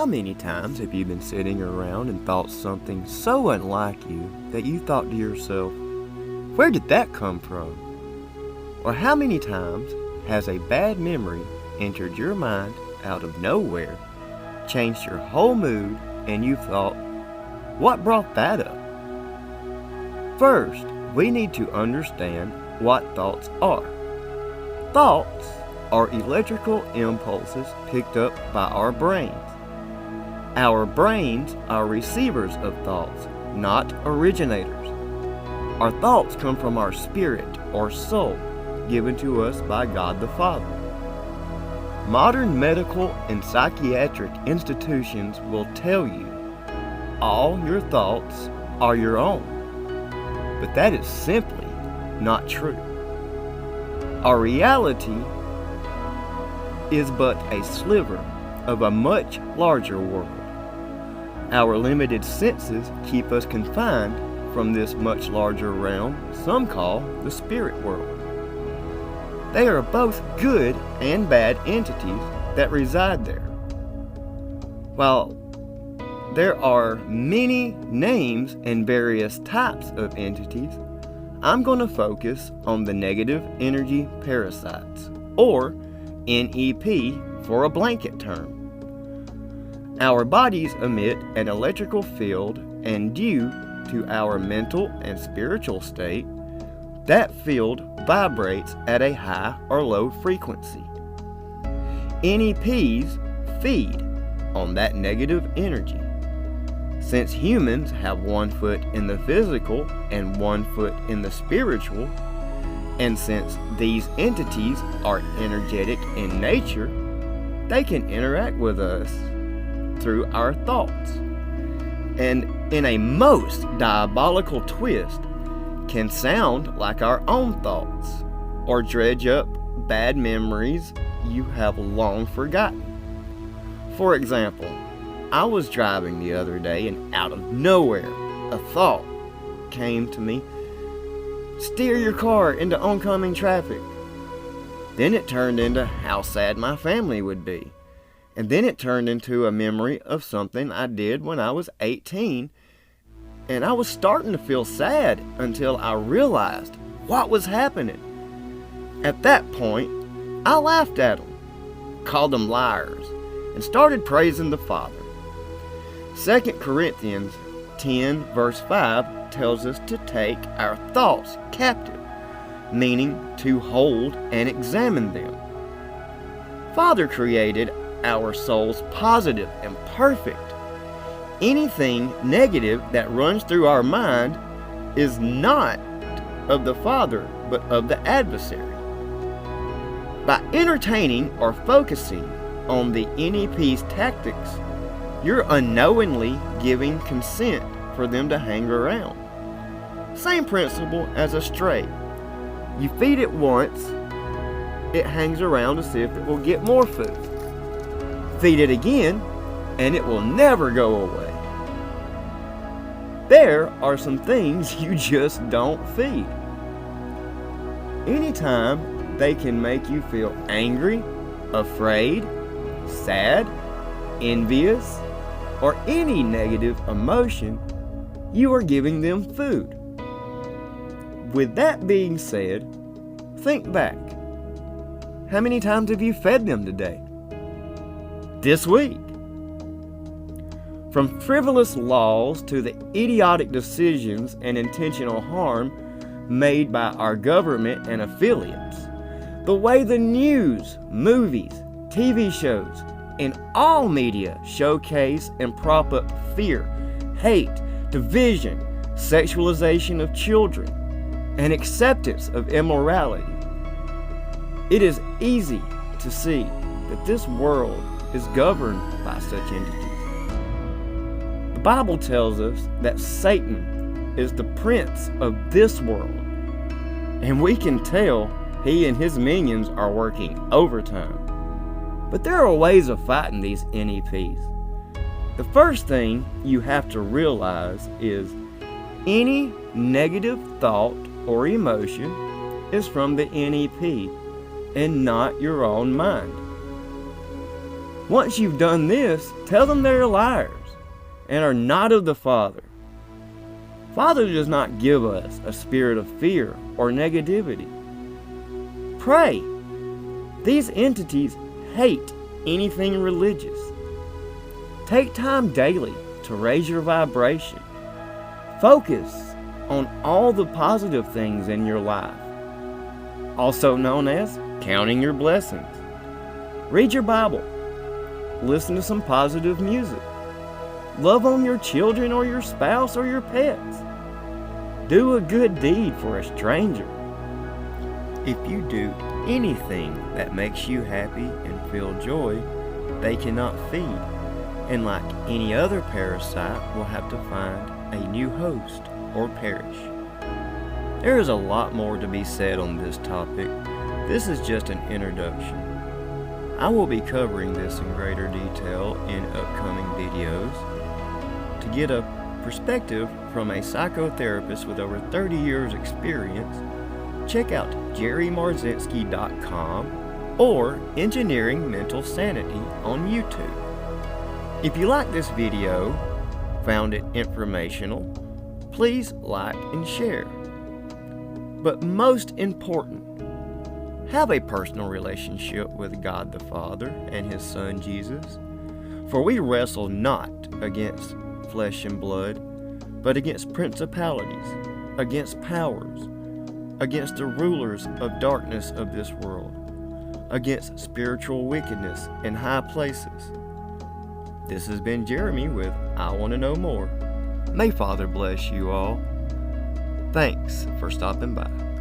How many times have you been sitting around and thought something so unlike you that you thought to yourself, where did that come from? Or how many times has a bad memory entered your mind out of nowhere, changed your whole mood, and you thought, what brought that up? First, we need to understand what thoughts are. Thoughts are electrical impulses picked up by our brains. Our brains are receivers of thoughts, not originators. Our thoughts come from our spirit or soul, given to us by God the Father. Modern medical and psychiatric institutions will tell you all your thoughts are your own, but that is simply not true. Our reality is but a sliver of a much larger world. Our limited senses keep us confined from this much larger realm some call the spirit world. They are both good and bad entities that reside there. While there are many names and various types of entities, I'm going to focus on the negative energy parasites, or NEP for a blanket term. Our bodies emit an electrical field, and due to our mental and spiritual state, that field vibrates at a high or low frequency. NEPs feed on that negative energy. Since humans have 1 foot in the physical and 1 foot in the spiritual, and since these entities are energetic in nature, they can interact with us through our thoughts, and in a most diabolical twist, can sound like our own thoughts, or dredge up bad memories you have long forgotten. For example, I was driving the other day and out of nowhere, a thought came to me, steer your car into oncoming traffic. Then it turned into how sad my family would be. And then it turned into a memory of something I did when I was 18. And I was starting to feel sad until I realized what was happening. At that point, I laughed at them, called them liars, and started praising the Father. 2 Corinthians 10 verse 5 tells us to take our thoughts captive, meaning to hold and examine them. Father created our souls positive and perfect. Anything negative that runs through our mind is not of the Father, but of the adversary. By entertaining or focusing on the NEP's tactics, you're unknowingly giving consent for them to hang around. Same principle as a stray. You feed it once, it hangs around to see if it will get more food. Feed it again, and it will never go away. There are some things you just don't feed. Anytime they can make you feel angry, afraid, sad, envious, or any negative emotion, you are giving them food. With that being said, think back. How many times have you fed them today? This week? From frivolous laws to the idiotic decisions and intentional harm made by our government and affiliates, the way the news, movies, TV shows, and all media showcase and prop up fear, hate, division, sexualization of children, and acceptance of immorality, it is easy to see that this world is governed by such entities. The Bible tells us that Satan is the prince of this world, and we can tell he and his minions are working overtime. But there are ways of fighting these NEPs. The first thing you have to realize is any negative thought or emotion is from the NEP and not your own mind. Once you've done this, tell them they're liars and are not of the Father. Father does not give us a spirit of fear or negativity. Pray. These entities hate anything religious. Take time daily to raise your vibration. Focus on all the positive things in your life, also known as counting your blessings. Read your Bible. Listen to some positive music. Love on your children or your spouse or your pets. Do a good deed for a stranger. If you do anything that makes you happy and feel joy, they cannot feed, and like any other parasite, will have to find a new host or perish. There is a lot more to be said on this topic. This is just an introduction. I will be covering this in greater detail in upcoming videos. To get a perspective from a psychotherapist with over 30 years experience, check out jerrymarzinski.com or Engineering Mental Sanity on YouTube. If you like this video, found it informational, please like and share. But most important, have a personal relationship with God the Father and His Son Jesus. For we wrestle not against flesh and blood, but against principalities, against powers, against the rulers of darkness of this world, against spiritual wickedness in high places. This has been Jeremy with I Want to Know More. May Father bless you all. Thanks for stopping by.